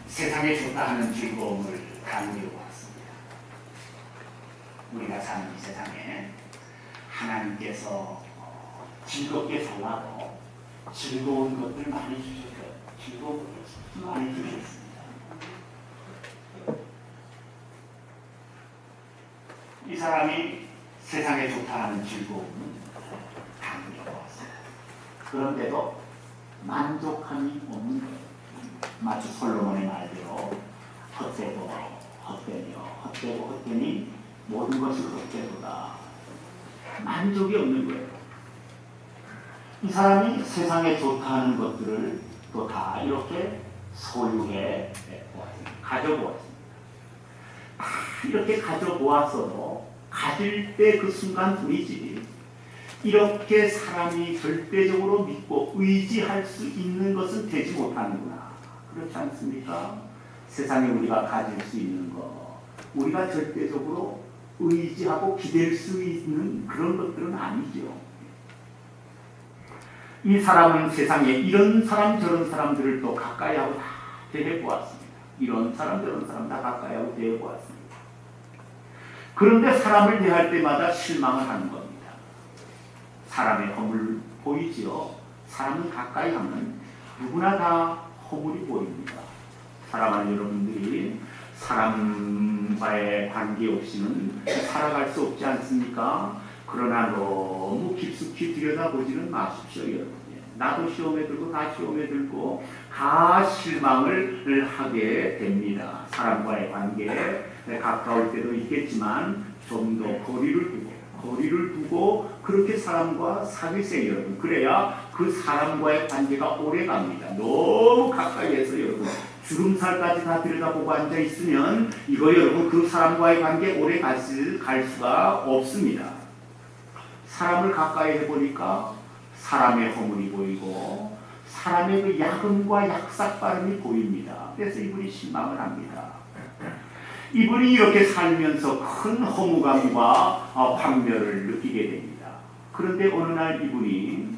세상에 좋다 하는 즐거움을 강조해 보았습니다. 우리가 사는 이 세상에 하나님께서 즐겁게 살라고 즐거운 것들 많이 주셨어요. 즐거운 것들 많이 주셨습니다. 이 사람이 세상에 좋다 하는 즐거움은 강조해 보았습니다. 그런데도 만족함이 없는 거예요. 마치 솔로몬의 말대로 헛되고 헛되며 헛되고 헛되니 모든 것이 헛되도다. 만족이 없는 거예요. 이 사람이 세상에 좋다 하는 것들을 또 다 이렇게 소유해 보았습니다. 가져보았습니다. 다 이렇게 가져보았어도 가질 때 그 순간뿐이지 이렇게 사람이 절대적으로 믿고 의지할 수 있는 것은 되지 못하는구나. 그렇지 않습니까? 세상에 우리가 가질 수 있는 것, 우리가 절대적으로 의지하고 기댈 수 있는 그런 것들은 아니죠. 이 사람은 세상에 이런 사람 저런 사람들을 또 가까이 하고 다 대해보았습니다. 이런 사람 저런 사람 다 가까이 하고 대해보았습니다. 그런데 사람을 대할 때마다 실망을 하는 겁니다. 사람의 허물 보이지요? 사람을 가까이 하면 누구나 다 허물이 보입니다. 사랑하는 여러분들이 사람과의 관계 없이는 살아갈 수 없지 않습니까? 그러나 너무 깊숙이 들여다보지는 마십시오, 여러분. 나도 시험에 들고 다 시험에 들고 다 실망을 하게 됩니다. 사람과의 관계에 가까울 때도 있겠지만 좀 더 거리를 두고 그렇게 사람과 사귀세요, 여러분. 그래야 그 사람과의 관계가 오래 갑니다. 너무 가까이에서 여러분 주름살까지 다 들여다보고 앉아 있으면 이거 여러분 그 사람과의 관계 오래 갈 수가 없습니다. 사람을 가까이 해보니까 사람의 허물이 보이고 사람의 그 야금과 약삭빠름이 보입니다. 그래서 이분이 실망을 합니다. 이분이 이렇게 살면서 큰 허무감과 환멸을 느끼게 됩니다. 그런데 어느 날 이분이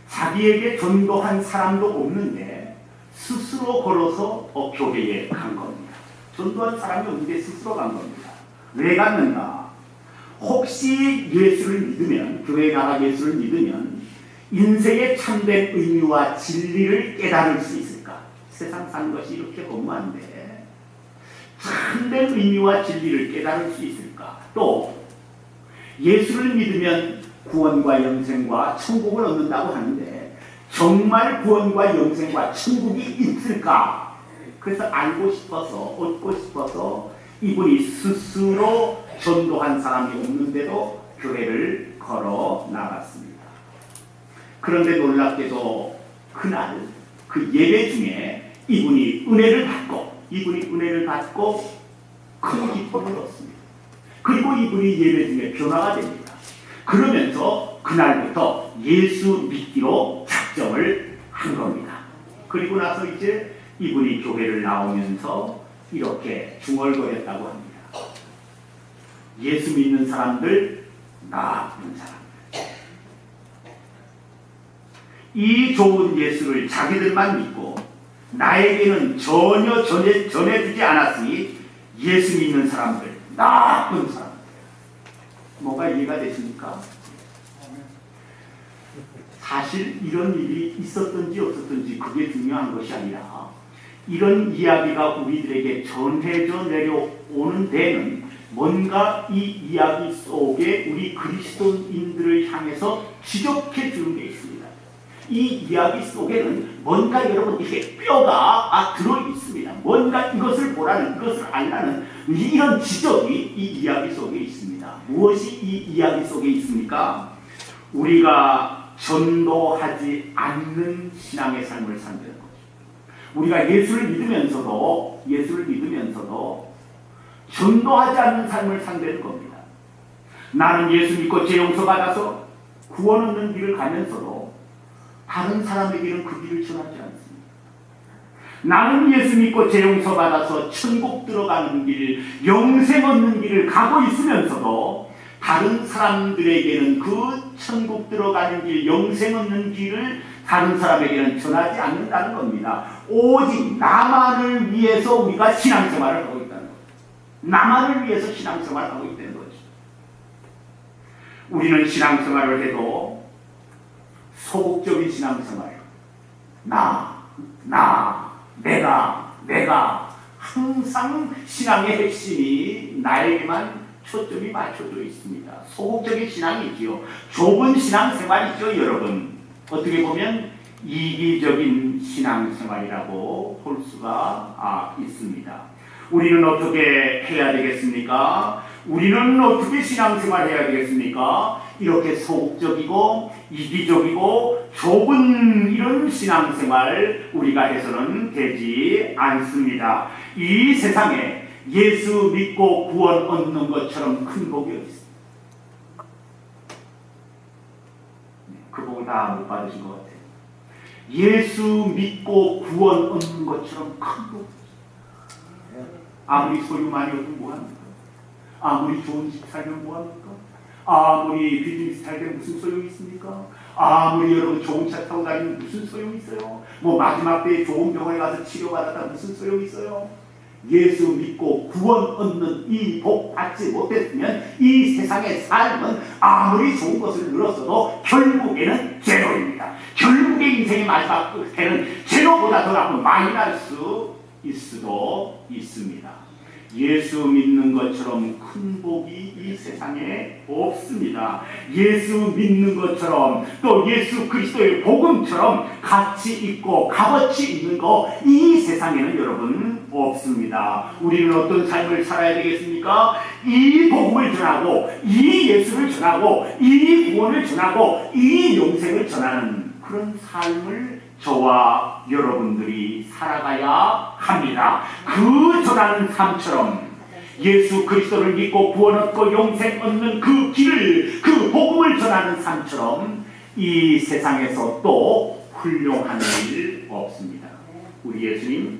자기에게 전도한 사람도 없는데 스스로 걸어서 교회에 간 겁니다. 전도한 사람이 없는데 스스로 간 겁니다. 왜 갔는가? 혹시 예수를 믿으면, 교회에 나가 예수를 믿으면 인생의 참된 의미와 진리를 깨달을 수 있을까? 세상 사는 것이 이렇게 허무한데 참된 의미와 진리를 깨달을 수 있을까? 또 예수를 믿으면 구원과 영생과 천국을 얻는다고 하는데 정말 구원과 영생과 천국이 있을까? 그래서 알고 싶어서, 얻고 싶어서 이분이 스스로 전도한 사람이 없는데도 교회를 걸어 나갔습니다. 그런데 놀랍게도 그날 그 예배 중에 이분이 은혜를 받고 큰 기쁨을 얻습니다. 그리고 이분이 예배 중에 변화가 됩니다. 그러면서 그날부터 예수 믿기로 작정을 한 겁니다. 그리고 나서 이제 이분이 교회를 나오면서 이렇게 중얼거렸다고 합니다. 예수 믿는 사람들, 나쁜 사람들. 이 좋은 예수를 자기들만 믿고 나에게는 전혀 전해주지 않았으니 예수 믿는 사람들, 나쁜 사람들. 뭐가 이해가 되십니까? 사실 이런 일이 있었든지 없었든지 그게 중요한 것이 아니라 이런 이야기가 우리들에게 전해져 내려오는 데는 뭔가 이 이야기 속에 우리 그리스도인들을 향해서 지적해 주는 게 있습니다. 이 이야기 속에는 뭔가 여러분 이렇게 뼈가 들어 있습니다. 뭔가 이것을 보라는, 이것을 알라는 이런 지적이 이 이야기 속에 있습니다. 무엇이 이 이야기 속에 있습니까? 우리가 전도하지 않는 신앙의 삶을 산다는 거죠. 우리가 예수를 믿으면서도 전도하지 않는 삶을 산다는 겁니다. 나는 예수 믿고 죄 용서받아서 구원 얻는 길을 가면서도 다른 사람에게는 그 길을 전하지 않습니다. 나는 예수 믿고 죄 용서받아서 천국 들어가는 길, 영생 얻는 길을 가고 있으면서도 다른 사람들에게는 그 천국 들어가는 길, 영생 얻는 길을 다른 사람에게는 전하지 않는다는 겁니다. 오직 나만을 위해서 우리가 신앙생활을 하고 있다는 거죠. 나만을 위해서 신앙생활을 하고 있다는 거죠. 우리는 신앙생활을 해도 소극적인 신앙생활, 내가 항상 신앙의 핵심이 나에게만 초점이 맞춰져 있습니다. 소극적인 신앙이지요. 좁은 신앙생활이죠, 여러분. 어떻게 보면 이기적인 신앙생활이라고 볼 수가 있습니다. 우리는 어떻게 해야 되겠습니까? 우리는 어떻게 신앙생활 해야 되겠습니까? 이렇게 소극적이고 이기적이고 좁은 이런 신앙생활 우리가 해서는 되지 않습니다. 이 세상에 예수 믿고 구원 얻는 것처럼 큰 복이 어디 있습니까? 그 복을 다 못 받으신 것 같아요. 예수 믿고 구원 얻는 것처럼 큰 복. 아무리 소유 많이 얻으면 뭐합니까? 아무리 좋은 집 살면 뭐합니까? 아무리 비즈니스 할 때 무슨 소용이 있습니까? 아무리 여러분 좋은 차 타고 다니면 무슨 소용이 있어요? 뭐 마지막 때에 좋은 병원에 가서 치료받았다 무슨 소용이 있어요? 예수 믿고 구원 얻는 이 복 받지 못했으면 이 세상의 삶은 아무리 좋은 것을 누렸어도 결국에는 제로입니다. 결국에 인생의 마지막 끝에는 제로보다 더 나쁜 마이너스 일 수도 있습니다. 예수 믿는 것처럼 큰 복이 이 세상에 없습니다. 예수 믿는 것처럼 또 예수 그리스도의 복음처럼 가치 있고 값어치 있는 거 이 세상에는 여러분 없습니다. 우리는 어떤 삶을 살아야 되겠습니까? 이 복음을 전하고 이 예수를 전하고 이 구원을 전하고 이 영생을 전하는 그런 삶을 저와 여러분들이 살아가야 합니다. 그 전하는 삶처럼 예수 그리스도를 믿고 구원 얻고 영생 얻는 그 길을, 그 복음을 전하는 삶처럼 이 세상에서 또 훌륭한 일 없습니다. 우리 예수님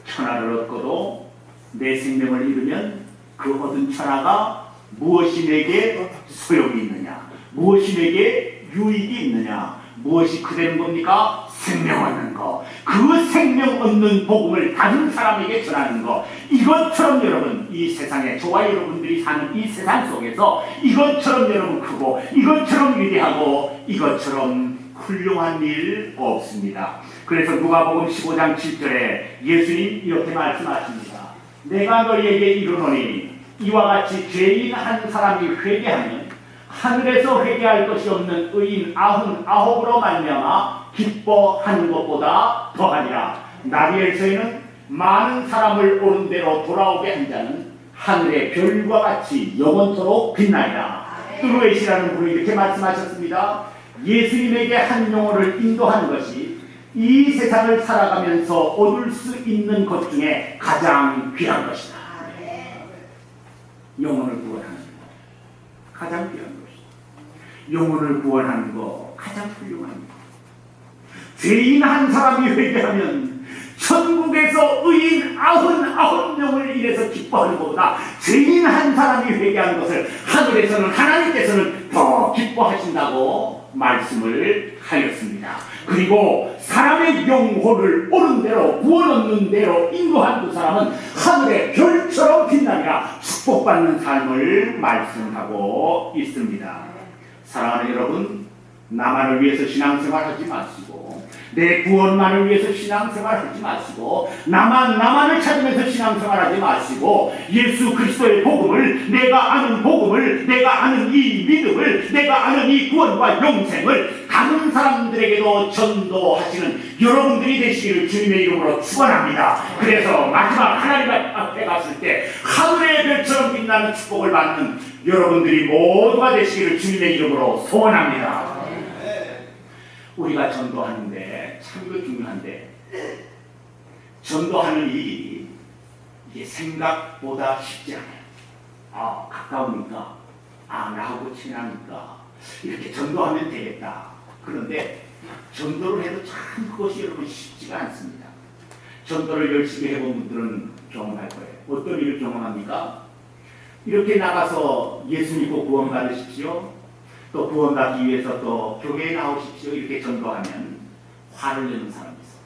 천하를 얻고도 내 생명을 잃으면 그 얻은 천하가 무엇이 내게 소용이 있느냐, 무엇이 내게 유익이 있느냐, 무엇이 그대는 겁니까? 생명 얻는 거. 그 생명 얻는 복음을 다른 사람에게 전하는 거. 이것처럼 여러분 이 세상에 저와 여러분들이 사는 이 세상 속에서 이것처럼 여러분 크고 이것처럼 위대하고 이것처럼 훌륭한 일 없습니다. 그래서 누가복음 15장 7절에 예수님 이렇게 말씀하십니다. 내가 너희에게 이르노니 이와 같이 죄인 한 사람이 회개하면 하늘에서 회개할 것이 없는 의인 99으로 말미암아 기뻐하는 것보다 더하니라. 나비엘서에는 많은 사람을 옳은 대로 돌아오게 한 자는 하늘의 별과 같이 영원토록 빛나리라. 뚜루에시라는 분이 이렇게 말씀하셨습니다. 예수님에게 한 영혼을 인도하는 것이 이 세상을 살아가면서 얻을 수 있는 것 중에 가장 귀한 것이다. 영혼을 구원하는 것 가장 귀한 것이다. 영혼을 구원하는 것 가장 훌륭한 것. 죄인 한 사람이 회개하면 천국에서 의인 99명을 인해서 기뻐하는 것보다 죄인 한 사람이 회개하는 것을 하늘에서는 하나님께서는 더 기뻐하신다고 말씀을 하였습니다. 그리고 사람의 영혼을 옳은 대로 구원 얻는 대로 인도한 그 사람은 하늘의 별처럼 빛나리라. 축복받는 삶을 말씀하고 있습니다. 사랑하는 여러분, 나만을 위해서 신앙생활 하지 마시고 내 구원만을 위해서 신앙생활 하지 마시고 나만을 찾으면서 신앙생활 하지 마시고 예수 그리스도의 복음을, 내가 아는 복음을, 내가 아는 이 믿음을, 내가 아는 이 구원과 영생을 다른 사람들에게도 전도하시는 여러분들이 되시기를 주님의 이름으로 축원합니다. 그래서 마지막 하나님 앞에 갔을 때 하늘의 별처럼 빛나는 축복을 받는 여러분들이 모두가 되시기를 주님의 이름으로 소원합니다. 우리가 전도하는데 참 이거 중요한데 전도하는 일이 이게 생각보다 쉽지 않아요. 가까우니까 나하고 친하니까 이렇게 전도하면 되겠다. 그런데 전도를 해도 참 그것이 여러분 쉽지가 않습니다. 전도를 열심히 해본 분들은 경험할 거예요. 어떤 일을 경험합니까? 이렇게 나가서 예수 믿고 구원 받으십시오. 또 구원받기 위해서 또 교회에 나오십시오 이렇게 전도하면 화를 내는 사람이 있어요.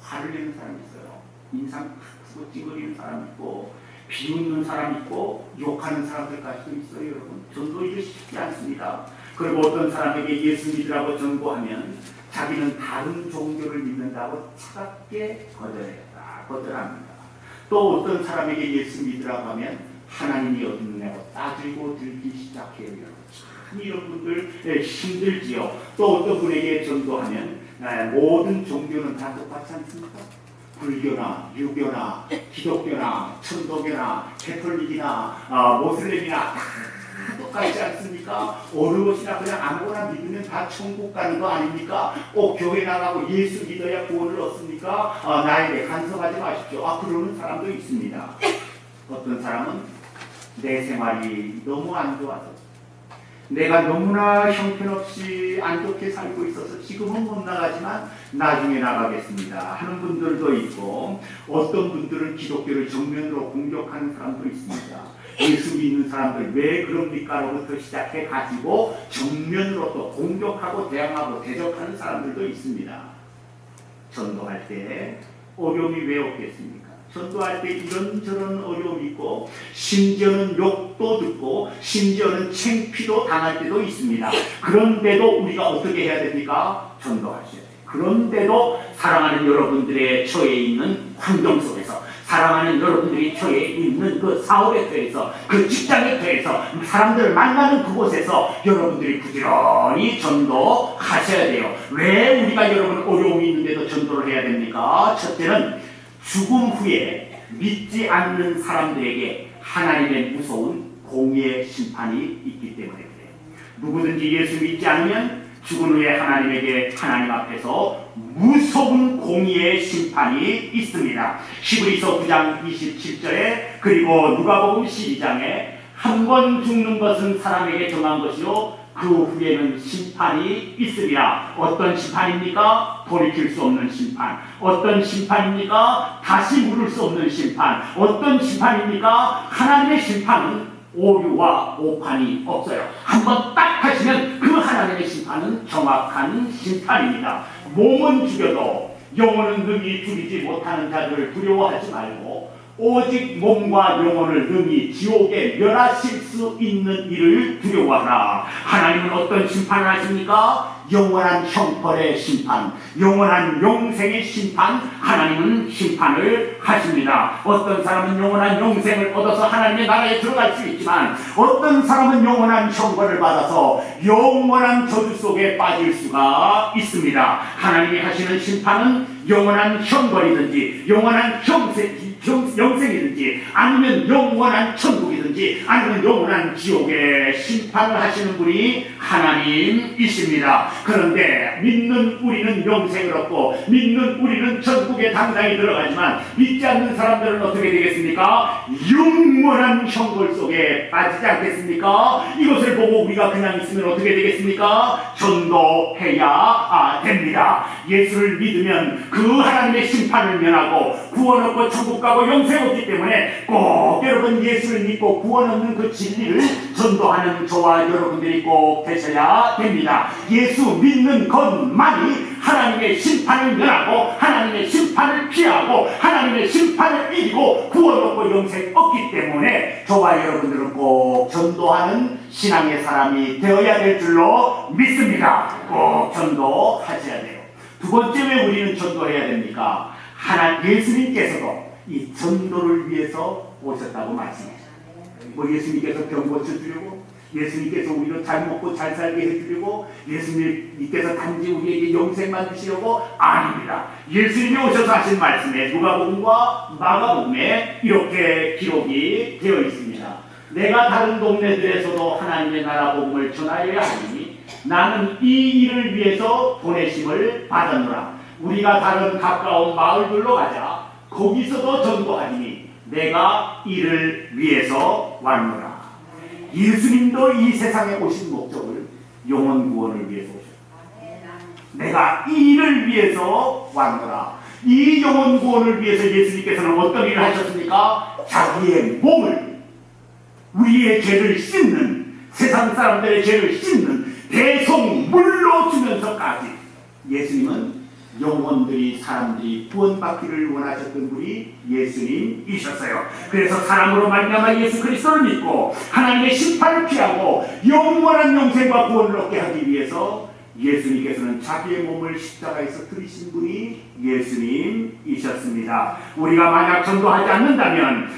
화를 내는 사람이 있어요. 인상 크고 찡그리는 사람 있고 비웃는 사람 있고 욕하는 사람들까지도 있어요. 여러분 전도 이게 쉽지 않습니다. 그리고 어떤 사람에게 예수 믿으라고 전도하면 자기는 다른 종교를 믿는다고 차갑게 거절합니다. 또 어떤 사람에게 예수 믿으라고 하면 하나님이 어디 있냐고 따지고 들기 시작해요. 참 이런 분들 힘들지요. 또 어떤 분에게 전도하면 모든 종교는 다 똑같지 않습니까? 불교나 유교나 기독교나 천도교나 캐톨릭이나 모슬렘이나 다 똑같지 않습니까? 어느 것이나 그냥 아무거나 믿으면 다 천국 가는 거 아닙니까? 꼭 교회 나가고 예수 믿어야 구원을 얻습니까? 나에게 간섭하지 마십시오. 그러는 사람도 있습니다. 어떤 사람은 내 생활이 너무 안 좋아서 내가 너무나 형편없이 안 좋게 살고 있어서 지금은 못 나가지만 나중에 나가겠습니다 하는 분들도 있고, 어떤 분들은 기독교를 정면으로 공격하는 사람도 있습니다. 예수 믿는 사람들 왜 그럽니까로부터 시작해 가지고 정면으로 또 공격하고 대항하고 대적하는 사람들도 있습니다. 전도할 때 어려움이 왜 없겠습니까? 전도할 때 이런저런 어려움이 있고 심지어는 욕도 듣고 심지어는 창피도 당할 때도 있습니다. 그런데도 우리가 어떻게 해야 됩니까? 전도하셔야 돼요. 그런데도 사랑하는 여러분들의 처해 있는 환경 속에서, 사랑하는 여러분들이 처해 있는 그 사업의 터에서, 그 직장의 터에서, 사람들을 만나는 그곳에서 여러분들이 부지런히 전도하셔야 돼요. 왜 우리가 여러분 어려움이 있는데도 전도를 해야 됩니까? 첫째는 죽음 후에 믿지 않는 사람들에게 하나님의 무서운 공의의 심판이 있기 때문에 그래요. 누구든지 예수 믿지 않으면 죽은 후에 하나님 앞에서 무서운 공의의 심판이 있습니다. 히브리서 9장 27절에 그리고 누가복음 12장에 한 번 죽는 것은 사람에게 정한 것이요 그 후에는 심판이 있으리라. 어떤 심판입니까? 돌이킬 수 없는 심판. 어떤 심판입니까? 다시 물을 수 없는 심판. 어떤 심판입니까? 하나님의 심판은 오류와 오판이 없어요. 한번 딱 하시면 그 하나님의 심판은 정확한 심판입니다. 몸은 죽여도 영혼은 능히 죽이지 못하는 자들을 두려워하지 말고 오직 몸과 영혼을 능히 지옥에 멸하실 수 있는 이를 두려워하라. 하나님은 어떤 심판을 하십니까? 영원한 형벌의 심판, 영원한 영생의 심판, 하나님은 심판을 하십니다. 어떤 사람은 영원한 영생을 얻어서 하나님의 나라에 들어갈 수 있지만 어떤 사람은 영원한 형벌을 받아서 영원한 저주 속에 빠질 수가 있습니다. 하나님이 하시는 심판은 영원한 형벌이든지 영원한 영생이든지 아니면 영원한 천국이든지 아니면 영원한 지옥의 심판을 하시는 분이 하나님이십니다. 그런데 믿는 우리는 영생을 얻고 믿는 우리는 천국에 당당히 들어가지만 믿지 않는 사람들은 어떻게 되겠습니까? 영원한 형벌 속에 빠지지 않겠습니까? 이것을 보고 우리가 그냥 있으면 어떻게 되겠습니까? 전도해야 됩니다. 예수를 믿으면 그 하나님의 심판을 면하고 구원 얻고 천국 가고 영생 얻기 때문에 꼭 여러분 예수를 믿고 구원 얻는 그 진리를 전도하는 저와 여러분들이 꼭 되셔야 됩니다. 예수 믿는 것만이 하나님의 심판을 면하고 하나님의 심판을 피하고 하나님의 심판을 이기고 구원 얻고 영생 얻기 때문에 저와 여러분들은 꼭 전도하는 신앙의 사람이 되어야 될 줄로 믿습니다. 꼭 전도하셔야 돼요. 두 번째 왜 우리는 전도해야 됩니까? 예수님께서도 이 전도를 위해서 오셨다고 말씀하셨어요. 예수님께서 병 고쳐주려고, 예수님께서 우리를 잘 먹고 잘 살게 해주려고, 예수님께서 단지 우리에게 영생만 주시려고? 아닙니다. 예수님이 오셔서 하신 말씀에 누가복음과 마가복음에 이렇게 기록이 되어 있습니다. 내가 다른 동네들에서도 하나님의 나라 복음을 전하여야 하니 나는 이 일을 위해서 보내심을 받았노라. 우리가 다른 가까운 마을들로 가자. 거기서도 전도하니 내가 이를 위해서 왔노라. 예수님도 이 세상에 오신 목적을 영혼 구원을 위해서 오셨다. 내가 이 일을 위해서 왔노라. 이 영혼 구원을 위해서 예수님께서는 어떤 일을 하셨습니까? 자기의 몸을 우리의 죄를 씻는, 세상 사람들의 죄를 씻는 대성물로 주면서까지 예수님은 영혼들이 사람들이 구원받기를 원하셨던 분이 예수님이셨어요. 그래서 사람으로 말미암아 예수 그리스도를 믿고 하나님의 심판을 피하고 영원한 영생과 구원을 얻게 하기 위해서 예수님께서는 자기의 몸을 십자가에서 들이신 분이 예수님이셨습니다. 우리가 만약 전도하지 않는다면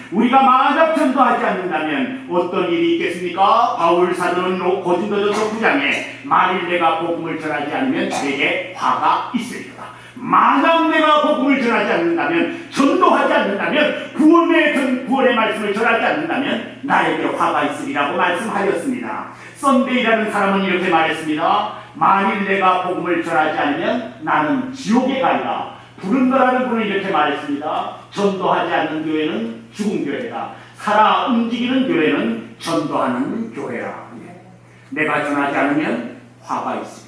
어떤 일이 있겠습니까? 바울 사도는 고린도전서 9장에 만일 내가 복음을 전하지 않으면 내게 화가 있으리라. 만약 내가 복음을 전하지 않는다면, 전도하지 않는다면, 구원의 말씀을 전하지 않는다면 나에게 화가 있으리라고 말씀하였습니다. 썬데이라는 사람은 이렇게 말했습니다. 만일 내가 복음을 전하지 않으면 나는 지옥에 가리라. 부른다라는 분은 이렇게 말했습니다. 전도하지 않는 교회는 죽은 교회다. 살아 움직이는 교회는 전도하는 교회라. 내가 전하지 않으면 화가 있으리라.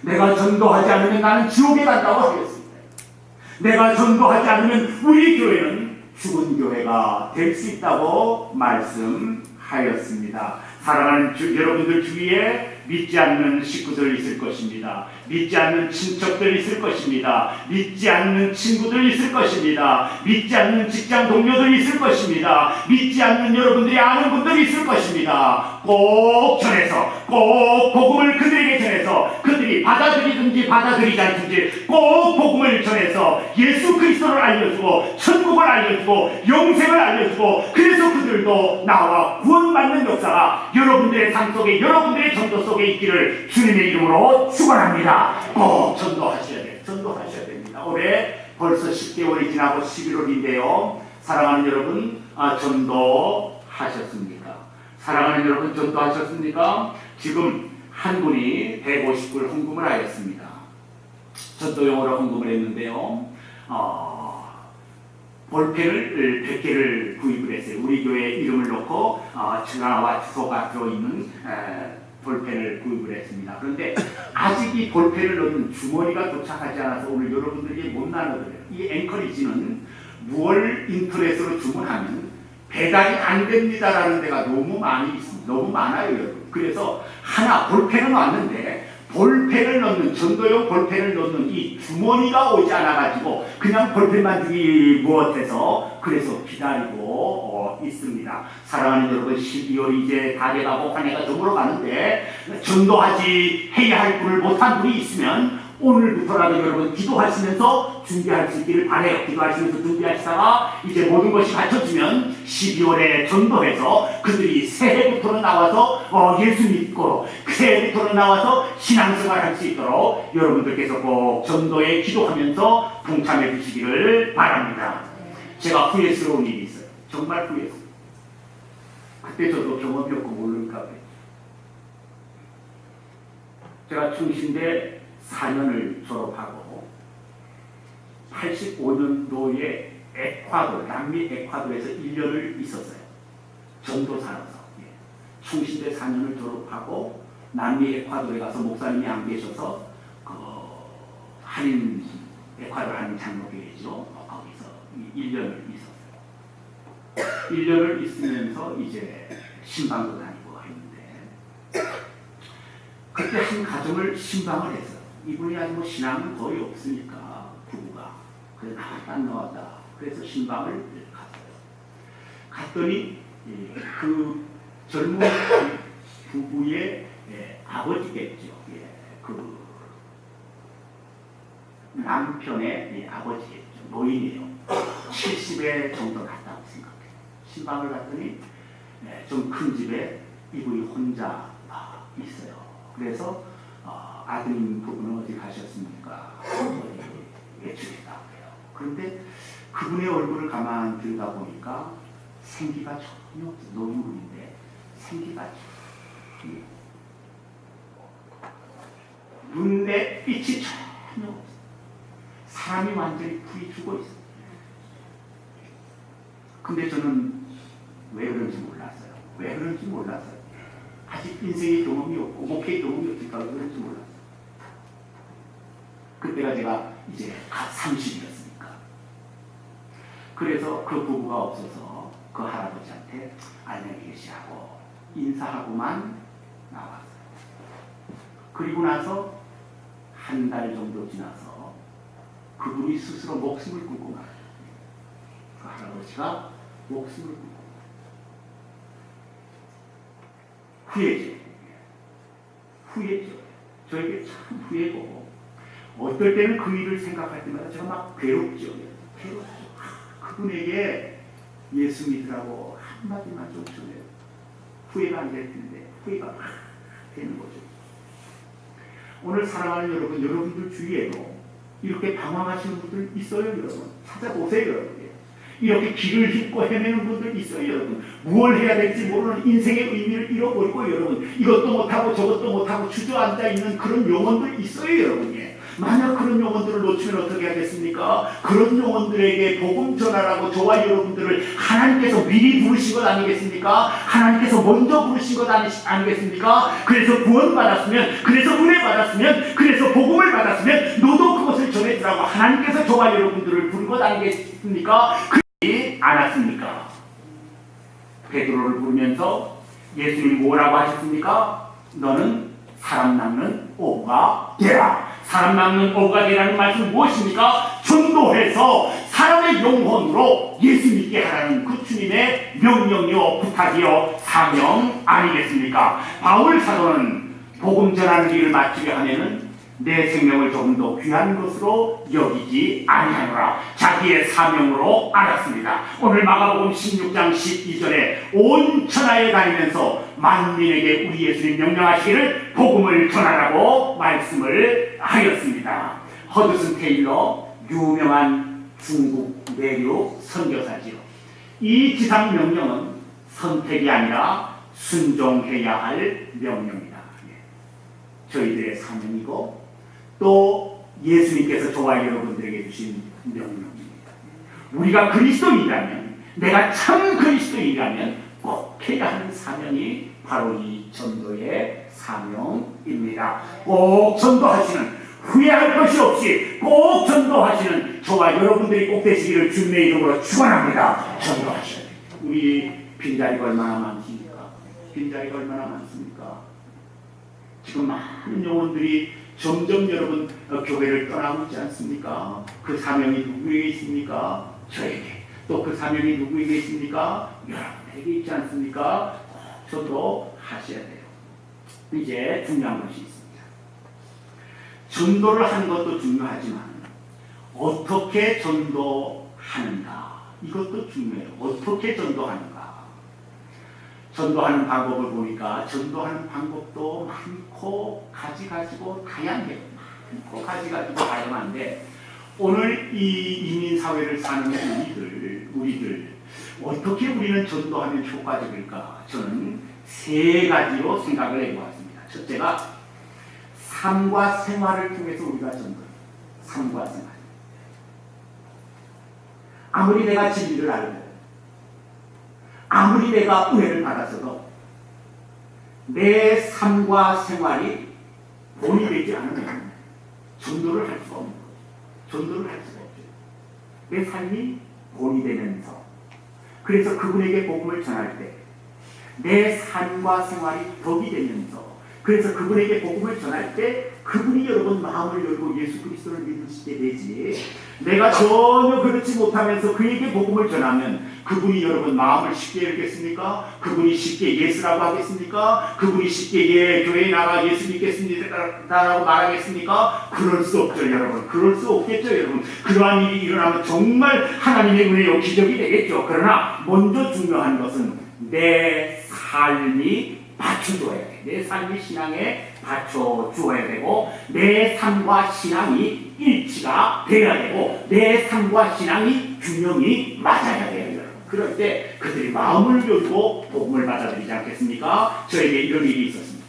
내가 전도하지 않으면 나는 지옥에 간다고 하겠습니다. 내가 전도하지 않으면 우리 교회는 죽은 교회가 될 수 있다고 말씀하였습니다. 사랑하는 여러분들 주위에 믿지 않는 식구들 있을 것입니다. 믿지 않는 친척들 있을 것입니다. 믿지 않는 친구들 있을 것입니다. 믿지 않는 직장 동료들 있을 것입니다. 믿지 않는 여러분들이 아는 분들이 있을 것입니다. 꼭 전해서, 꼭 복음을 그들에게 전해서 그들이 받아들이든지 받아들이지 않든지 꼭 복음을 전해서 예수 그리스도를 알려주고 천국을 알려주고 영생을 알려주고 그래서 그들도 나와 구원받는 역사가 여러분들의 삶 속에, 여러분들의 전도 속에 있기를 주님의 이름으로 축원합니다. 꼭 전도하셔야 돼요. 전도하셔야 됩니다. 올해 벌써 10개월이 지나고 11월인데요. 사랑하는 여러분, 전도하셨습니까? 사랑하는 여러분, 전도하셨습니까? 지금 한 분이 150불 헌금을 하였습니다. 전도용으로 헌금을 했는데요. 볼펜을 100개를 구입을 했어요. 우리 교회 이름을 넣고 전화와 주소가 들어있는 볼펜을 구입을 했습니다. 그런데 아직 이 볼펜을 넣는 주머니가 도착하지 않아서 오늘 여러분들에게 못 나눠드려요. 이 앵커리지는 무얼 인터넷으로 주문하면 배달이 안 됩니다라는 데가 너무 많이 있습니다. 너무 많아요, 여러분. 그래서 하나 볼펜은 왔는데 볼펜을 넣는, 전도용 볼펜을 넣는 이 주머니가 오지 않아가지고 그냥 볼펜만 주기 못해서 그래서 기다리고 있습니다. 사랑하는 여러분, 12월이 이제 다 돼가고 한 해가 저물어 가는데 전도하지 해야 할 분을 못한 분이 있으면 오늘부터라도 여러분 기도하시면서 준비할 수 있기를 바라요. 기도하시면서 준비하시다가 이제 모든 것이 갖춰지면 12월에 전도해서 그들이 새해부터는 나와서 예수 믿고 새해부터는 나와서 신앙생활 할 수 있도록 여러분들께서 꼭 전도에 기도하면서 동참해 주시기를 바랍니다. 제가 후회스러운 일이 있어요. 정말 후회스러워요. 그때 저도 경험이 없고 모르니까 그래요. 제가 충신대 4년을 졸업하고 85년도에 에콰도르, 남미 에콰도르에서 1년을 있었어요. 전도사로서. 충신대 4년을 졸업하고 남미 에콰도르에 가서 목사님이 안 계셔서 한인, 에콰도르 한인 장로교회죠. 거기서 1년을 있었어요. 1년을 있으면서 이제 신방도 다니고 했는데 그때 한 가정을 신방을 했어요. 이분이 아직 뭐 신앙은 거의 없으니까 부부가 그래 나왔다 안 나왔다 그래서 신방을 갔어요. 갔더니 그 젊은 부부의 아버지겠죠. 그 남편의 아버지겠죠. 노인이에요. 70에 정도 갔다고 생각해요. 신방을 갔더니 좀 큰 집에 이분이 혼자 있어요. 그래서 아드님 부부는 어디 가셨습니까? 외출했다고 해요. 그런데 그분의 얼굴을 가만히 들여다보니까 생기가 전혀 없어요. 노인분인데 생기가 전혀 없어요. 눈에 빛이 전혀 없어요. 사람이 완전히 불이 죽어 있어요. 근데 저는 왜 그런지 몰랐어요. 왜 그런지 몰랐어요. 아직 인생의 경험이 없고 목회의 경험이 없으니까 그런지 몰랐어요. 그때가 제가 이제 갓 30이었으니까. 그래서 그 부부가 없어서 그 할아버지한테 안녕히 계시하고 인사하고만 나왔어요. 그리고 나서 한 달 정도 지나서 그분이 스스로 목숨을 끊고 말았어요. 그 할아버지가 목숨을 끊고 후회죠. 후회죠. 저에게 참 후회고, 어떨 때는 그 일을 생각할 때마다 제가 막 괴롭죠. 괴롭죠. 그분에게 예수 믿으라고 한마디만 좀 전해요. 후회가 안 될 텐데 후회가 막 되는 거죠. 오늘 사랑하는 여러분, 여러분들 주위에도 이렇게 방황하시는 분들 있어요, 여러분. 찾아보세요, 여러분. 이렇게 길을 짚고 헤매는 분들 있어요, 여러분. 무엇을 해야 될지 모르는 인생의 의미를 잃어버리고, 여러분, 이것도 못하고 저것도 못하고 주저앉아 있는 그런 영혼들 있어요, 여러분. 만약 그런 영혼들을 놓치면 어떻게 하겠습니까? 그런 영혼들에게 복음 전하라고 저와 여러분들을 하나님께서 미리 부르신 것 아니겠습니까? 하나님께서 먼저 부르신 것 아니겠습니까? 그래서 구원받았으면, 그래서 은혜 받았으면, 그래서 복음을 받았으면 너도 그것을 전해주라고 하나님께서 저와 여러분들을 부른 것 아니겠습니까? 그렇지 않았습니까? 베드로를 부르면서 예수님 뭐라고 하셨습니까? 너는 사람 낚는 어부가 되라. 사람 낚는 어부가 되라는 말씀은 무엇입니까? 전도해서 사람의 영혼으로 예수 믿게 하라는 그 주님의 명령이요, 부탁이요, 사명 아니겠습니까? 바울 사도는 복음 전하는 일을 마치려 하면은 내 생명을 조금 더 귀한 것으로 여기지 아니하노라. 자기의 사명으로 알았습니다. 오늘 마가복음 16장 12절에 온 천하에 다니면서 만민에게 우리 예수님 명령하시기를 복음을 전하라고 말씀을 하였습니다. 허드슨 테일러, 유명한 중국 내륙 선교사지요. 이 지상 명령은 선택이 아니라 순종해야 할 명령입니다. 저희들의 사명이고 또 예수님께서 저와 여러분들에게 주신 명령입니다. 우리가 그리스도인이라면, 내가 참 그리스도인이라면 꼭 해야 하는 사명이 바로 이 전도의 사명입니다. 꼭 전도하시는, 후회할 것이 없이 꼭 전도하시는 저와 여러분들이 꼭 되시기를 주님의 이름으로 축원합니다. 전도하셔야 됩니다. 우리 빈자리가 얼마나 많습니까? 빈자리가 얼마나 많습니까? 지금 많은 영혼들이 점점 여러분 교회를 떠나고 있지 않습니까? 그 사명이 누구에게 있습니까? 저에게. 또 그 사명이 누구에게 있습니까? 여러분에게 있지 않습니까? 저도 하셔야 돼요. 이제 중요한 것이 있습니다. 전도를 하는 것도 중요하지만 어떻게 전도하는가, 이것도 중요해요. 어떻게 전도하는가. 전도하는 방법을 보니까 전도하는 방법도 많고 가지가지고 다양해요. 많고 가지가지고 다양한데, 오늘 이 이민사회를 사는 우리들 어떻게 우리는 전도하면 효과적일까? 저는 세 가지로 생각을 해보았습니다. 첫째가 삶과 생활을 통해서 우리가 전도해요. 삶과 생활. 아무리 내가 진리를 알고, 아무리 내가 은혜를 받았어도 내 삶과 생활이 본이 되지 않으면 전도를 할 수가 없는 거죠. 전도를 할 수가 없죠. 내 삶이 본이 되면서, 그래서 그분에게 복음을 전할 때 내 삶과 생활이 덕이 되면서, 그래서 그분에게 복음을 전할 때 그분이 여러분 마음을 열고 예수 그리스도를 믿으시게 되지, 내가 전혀 그렇지 못하면서 그에게 복음을 전하면 그분이 여러분 마음을 쉽게 열겠습니까? 그분이 쉽게 예수라고 하겠습니까? 그분이 쉽게 예 교회에 나가 예수 믿겠습니다라고 말하겠습니까? 그럴 수 없죠, 여러분. 그럴 수 없겠죠, 여러분. 그러한 일이 일어나면 정말 하나님의 은혜요 기적이 되겠죠. 그러나 먼저 중요한 것은 내 삶이 받쳐줘야 돼. 내 삶이 신앙에 받쳐주어야 되고, 내 삶과 신앙이 일치가 되어야 되고, 내 삶과 신앙이 균형이 맞아야 돼요, 여러분. 그럴 때 그들이 마음을 열고 복음을 받아들이지 않겠습니까? 저에게 이런 일이 있었습니다.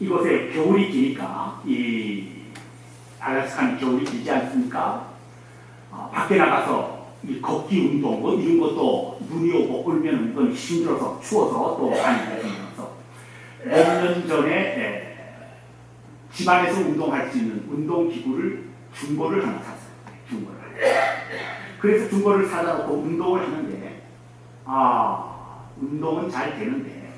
이곳에 겨울이 기니까, 이 알래스카는 겨울이 길지 않습니까? 밖에 나가서 이 걷기 운동 뭐 이런 것도 눈이 오고 울면 그건 힘들어서 추워서 또 하니까 힘들어서 몇 년 전에 집안에서 운동할 수 있는 운동기구를 중고를 하나 샀어요. 중고를. 그래서 중고를 사다 놓고 운동을 하는데 운동은 잘 되는데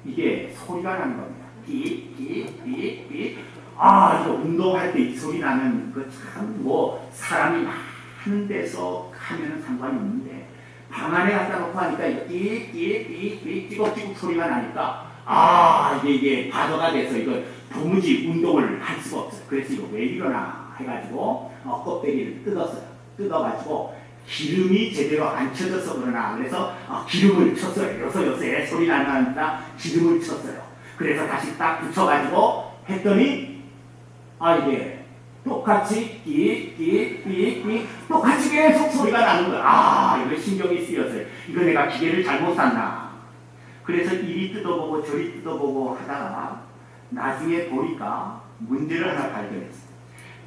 이게 소리가 나는 겁니다. 삐삐삐삐. 아, 이거 운동할 때 이 소리 나는 그 참 뭐 사람이 많은 데서 하면은 상관이 없는데 방 안에 갖다 놓고 하니까 삐삐삐삐 찌걱찌걱 소리가 나니까 아, 이게 바더가 돼서 이거 도무지 운동을 할 수가 없어요. 그래서 이거 왜 이러나 해가지고 껍데기를 뜯었어요. 뜯어가지고 기름이 제대로 안 쳐져서 그러나 그래서 기름을 쳤어요. 요새 소리 나는다 기름을 쳤어요. 그래서 다시 딱 붙여가지고 했더니 이게 똑같이 삐삐삐삐 똑같이 계속 소리가 나는 거야. 이거 신경이 쓰여서요. 이거 내가 기계를 잘못 샀나. 그래서 이리 뜯어보고 저리 뜯어보고 하다가 나중에 보니까 문제를 하나 발견했어요.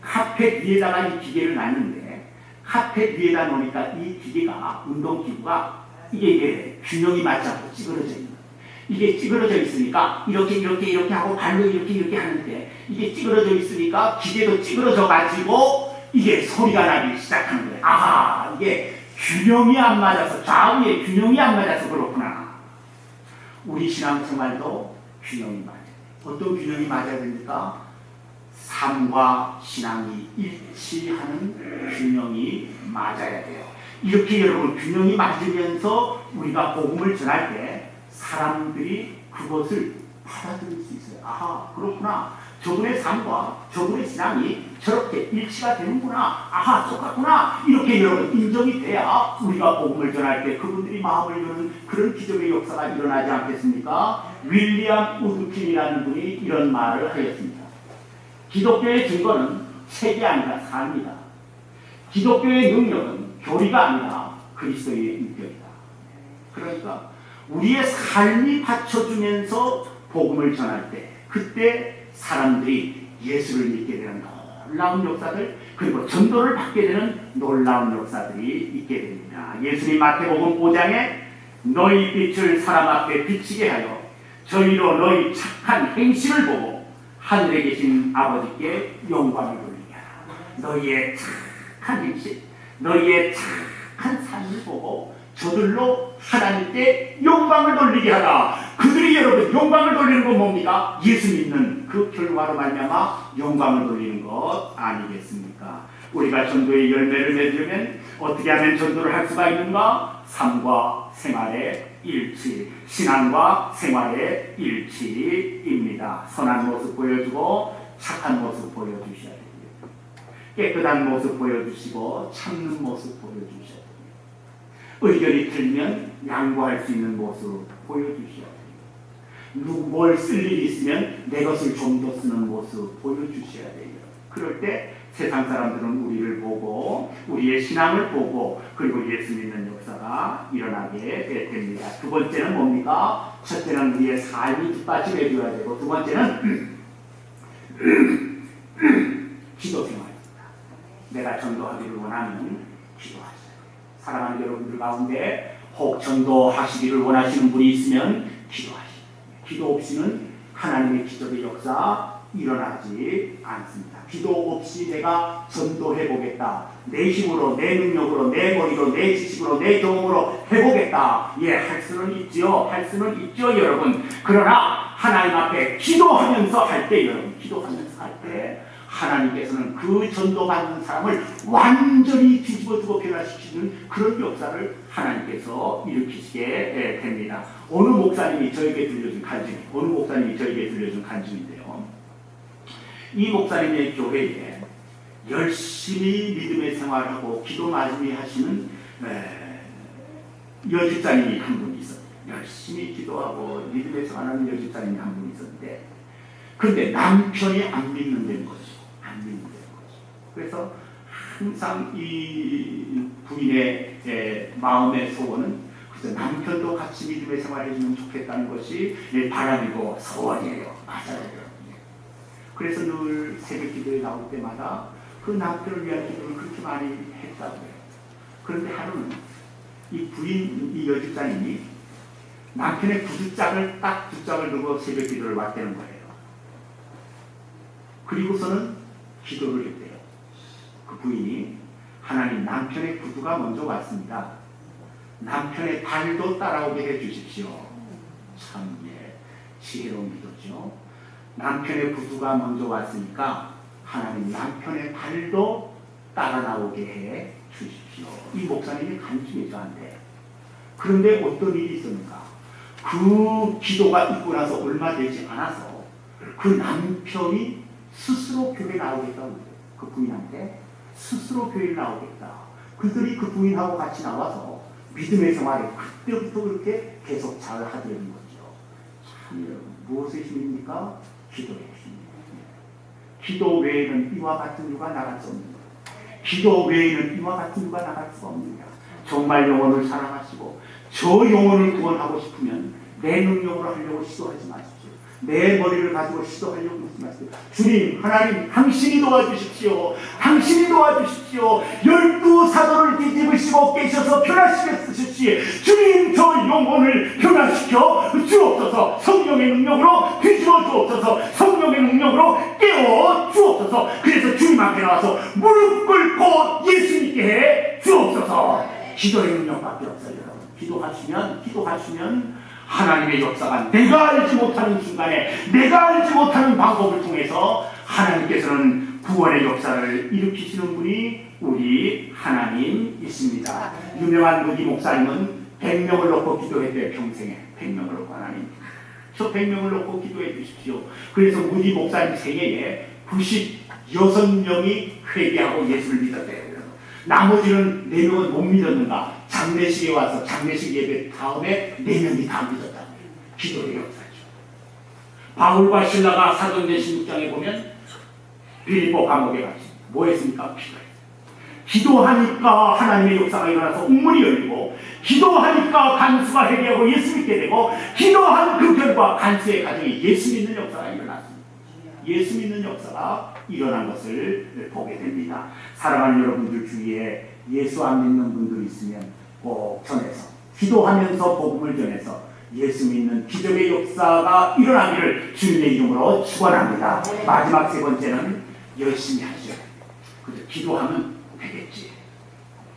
카펫 위에다가 이 기계를 놨는데 카펫 위에다 놓으니까 이 기계가 운동기구가 이게 균형이 맞지 않고 찌그러져 있는 거예요. 이게 찌그러져 있으니까 이렇게 하고 발로 이렇게 하는데 이게 찌그러져 있으니까 기계도 찌그러져 가지고 이게 소리가 나기 시작하는 거예요. 아하, 이게 균형이 안 맞아서 좌우의 균형이 안 맞아서 그렇구나. 우리 신앙생활도 균형이 맞아요. 어떤 균형이 맞아야 됩니까? 삶과 신앙이 일치하는 균형이 맞아야 돼요. 이렇게 여러분 균형이 맞으면서 우리가 복음을 전할 때 사람들이 그것을 받아들일 수 있어요. 아하, 그렇구나. 저분의 삶과 저분의 신앙이 저렇게 일치가 되는구나. 아하, 똑같구나. 이렇게 여러분 인정이 돼야 우리가 복음을 전할 때 그분들이 마음을 여는 그런 기적의 역사가 일어나지 않겠습니까? 윌리엄 우드킨이라는 분이 이런 말을 하였습니다. 기독교의 증거는 책이 아니라 삶이다. 기독교의 능력은 교리가 아니라 그리스도의 인격이다. 그러니까 우리의 삶이 받쳐주면서 복음을 전할 때 그때 사람들이 예수를 믿게 되는 놀라운 역사들 그리고 전도를 받게 되는 놀라운 역사들이 있게 됩니다. 예수님 마태복음 5장에 너희 빛을 사람 앞에 비치게 하여 저희로 너희 착한 행실을 보고 하늘에 계신 아버지께 영광을 돌리게 하라. 너희의 착한 행실, 너희의 착한 삶을 보고 저들로 하나님께 영광을 돌리게 하라. 그들이 여러분 영광을 돌리는 건 뭡니까? 예수 믿는 그 결과로 말미암아 영광을 돌리는 것 아니겠습니까? 우리가 전도의 열매를 맺으려면 어떻게 하면 전도를 할 수가 있는가? 삶과 생활의 일치, 신앙과 생활의 일치입니다. 선한 모습 보여주고 착한 모습 보여주셔야 됩니다. 깨끗한 모습 보여주시고 참는 모습 보여주셔야 됩니다. 의견이 틀리면 양보할 수 있는 모습 보여주셔야 됩니다. 뭘 쓸 일이 있으면 내 것을 좀 더 쓰는 모습 보여주셔야 돼요. 그럴 때 세상 사람들은 우리를 보고 우리의 신앙을 보고 그리고 예수 믿는 역사가 일어나게 됩니다. 두 번째는 뭡니까? 첫째는 우리의 삶이 뒷받침해 줘야 되고 두 번째는 기도 생활입니다. 내가 전도하기를 원하면 기도하세요. 사랑하는 여러분들 가운데 혹 전도하시기를 원하시는 분이 있으면 기도하시고 기도 없이는 하나님의 기적의 역사 일어나지 않습니다. 기도 없이 내가 전도해보겠다. 내 힘으로, 내 능력으로, 내 머리로, 내 지식으로, 내 경험으로 해보겠다. 예, 할 수는 있죠. 할 수는 있죠, 여러분. 그러나 하나님 앞에 기도하면서 할 때, 여러분, 기도하면서 할 때 하나님께서는 그 전도받는 사람을 완전히 뒤집어주고 변화시키는 그런 역사를 하나님께서 일으키시게 됩니다. 어느 목사님이 저에게 들려준 간증인데요. 이 목사님의 교회에 열심히 믿음의 생활하고 기도 마중히 하시는 여집사님이 한 분 있었어요. 열심히 기도하고 믿음의 생활하는 여집사님이 한 분 있었는데 그런데 남편이 안 믿는다는 거죠. 그래서 항상 이 부인의 마음의 소원은 그래서 남편도 같이 믿음의 생활해주면 좋겠다는 것이 바람이고 소원이에요. 맞아요. 그래서 늘 새벽 기도에 나올 때마다 그 남편을 위한 기도를 그렇게 많이 했다고 해요. 그런데 하루는 이 부인, 이 여집사님이 남편의 구두짝을 딱 두 짝을 두고 새벽 기도를 왔다는 거예요. 그리고서는 기도를 했대요. 그 부인이 하나님 남편의 구두가 먼저 왔습니다. 남편의 발도 따라오게 해주십시오. 참 지혜로운 기도죠. 남편의 구두가 먼저 왔으니까 하나님 남편의 발도 따라 나오게 해 주십시오. 이 목사님이 간증해 저한테. 그런데 어떤 일이 있었는가? 그 기도가 있고 나서 얼마 되지 않아서 그 남편이 스스로 교회 나오겠다고 그래요. 그 부인한테 스스로 교회에 나오겠다. 그들이 그 부인하고 같이 나와서 믿음의 생활에 그때부터 그렇게 계속 잘 하더라는 거죠. 참 여러분, 무엇의 힘입니까? 기도의 힘입니다. 기도 외에는 이와 같은 유가 나갈 수 없는 거예요. 기도 외에는 이와 같은 유가 나갈 수 없느냐. 정말 영혼을 사랑하시고 저 영혼을 구원하고 싶으면 내 능력으로 하려고 시도하지 마십시오. 내 머리를 가지고 시도하려고 하지 마십시오. 주님, 하나님, 당신이 도와주십시오. 당신이 도와주십시오. 12사도를 뒤집으시고 깨셔서 변화시켜 쓰십시오. 주님, 저 영혼을 변화시켜 주옵소서. 성령의 능력으로 뒤집어 주옵소서. 성령의 능력으로 깨워 주옵소서. 그래서 주님 앞에 나와서 무릎 꿇고 예수님께 해 주옵소서. 기도의 능력밖에 없어요. 기도하시면 하나님의 역사가 내가 알지 못하는 순간에 내가 알지 못하는 방법을 통해서 하나님께서는 구원의 역사를 일으키시는 분이 우리 하나님이십니다. 유명한 무디 목사님은 100명을 놓고 기도했대요. 평생에 100명을 놓고. 하나님, 저 100명을 놓고 기도해 주십시오. 그래서 무디 목사님 생애에 96명이 회개하고 예수를 믿었대요. 나머지는 4명은 못 믿었는가? 장례식에 와서 장례식 예배 다음에 4명이 다 믿었다고 해요. 기도의 역사죠. 바울과 신라가 사도행전 16장에 보면 빌립보 감옥에 갔지. 뭐 했습니까? 기도하니까 하나님의 역사가 일어나서 웅문이 열리고, 기도하니까 간수가 회개하고 예수 믿게 되고, 기도한 그 결과 간수의 가정에 예수 믿는 역사가 일어났습니다. 예수 믿는 역사가 일어난 것을 보게 됩니다. 사랑하는 여러분들 주위에 예수 안 믿는 분들이 있으면 꼭 전해서, 기도하면서 복음을 전해서 예수 믿는 기적의 역사가 일어나기를 주님의 이름으로 축원합니다. 마지막 세 번째는 열심히 하셔야 돼요. 그래서 기도하면 되겠지.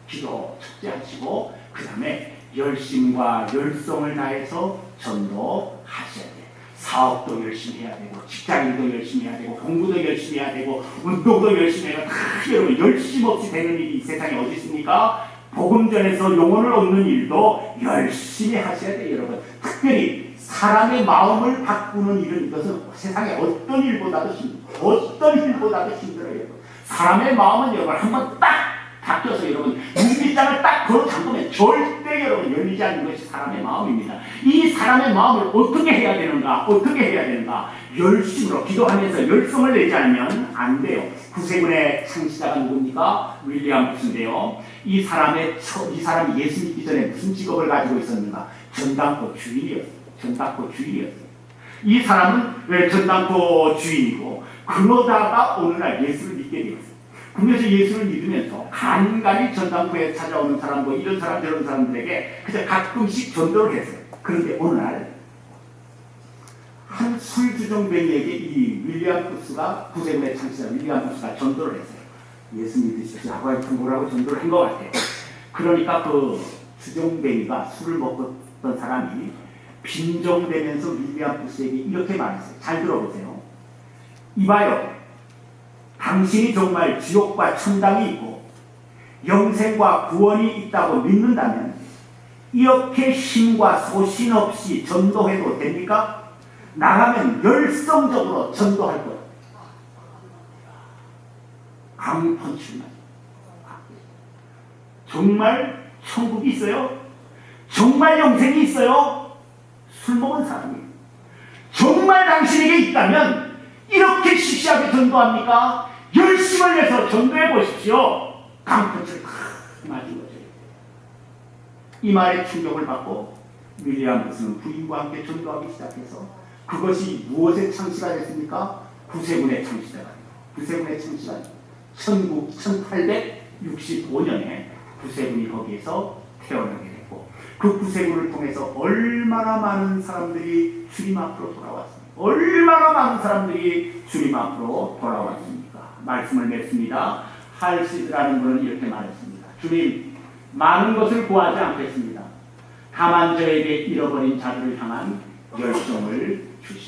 기도 첫째 하시고 그 다음에 열심과 열성을 다해서 전도하셔야 돼요. 사업도 열심히 해야 되고, 직장일도 열심히 해야 되고, 공부도 열심히 해야 되고, 운동도 열심히 해야 되고, 여러분 열심 없이 되는 일이 이 세상에 어디 있습니까? 복음 전에서 영혼을 얻는 일도 열심히 하셔야 돼요. 여러분, 특별히 사람의 마음을 바꾸는 일은, 이것은 세상에 어떤 일보다도 힘들어요. 사람의 마음은 여러분 한번 딱 바뀌어서 여러분 문빗장을 딱 걸어 잠그면 절대 여러분 열리지 않는 것이 사람의 마음입니다. 이 사람의 마음을 어떻게 해야 되는가? 열심으로 기도하면서 열성을 내지 않으면 안 돼요. 구세군의 창시자가 누굽니까? 윌리엄 부스인데요. 이 사람이 예수 믿기 전에 무슨 직업을 가지고 있었는가? 전당포 주인이었어요. 이 사람은 전당포 주인이고, 그러다가 어느 날 예수를 믿게 되었어요. 그래서 예수를 믿으면서 간간히 전당포에 찾아오는 사람, 이런 사람 저런 사람들에게 그냥 가끔씩 전도를 했어요. 그런데 어느 날 한 술주정뱅이에게 이 윌리엄 부스가, 구세군의 창시자 윌리엄 부스가 전도를 했어요. 예수 믿으십시오 하고 뭐라고 전도를 한 것 같아요. 그러니까 그 주정뱅이가, 술을 먹었던 사람이 빈정대면서 윌리엄 부스에게 이렇게 말했어요. 잘 들어보세요. 이봐요, 당신이 정말 지옥과 천당이 있고 영생과 구원이 있다고 믿는다면 이렇게 힘과 소신 없이 전도해도 됩니까? 나라면 열성적으로 전도할 거예요. 강펀치만. 정말 천국이 있어요? 정말 영생이 있어요? 술 먹은 사람이. 정말 당신에게 있다면 이렇게 시시하게 전도합니까? 열심을 내서 전도해 보십시오. 강펀치를 탁 맞은 거죠. 이 말에 충격을 받고 윌리엄 부스는 부인과 함께 전도하기 시작해서, 그것이 무엇의 창시가 됐습니까? 구세군의 창시자가 돼요. 1865년에 구세군이 거기에서 태어나게 됐고, 그 구세군을 통해서 얼마나 많은 사람들이 주님 앞으로 돌아왔습니까? 말씀을 맺습니다. 할시드라는 분은 이렇게 말했습니다. 주님, 많은 것을 구하지 않겠습니다. 다만 저에게 잃어버린 자들을 향한 열정을 주시옵소서.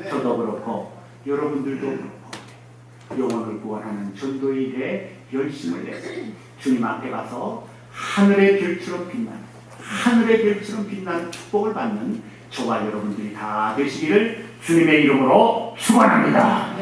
저도 그렇고 여러분들도 그렇고 영혼을 구원하는 전도의 일에 열심을 내서 주님 앞에 가서 하늘의 별처럼 빛나는 축복을 받는 저와 여러분들이 다 되시기를 주님의 이름으로 축원합니다.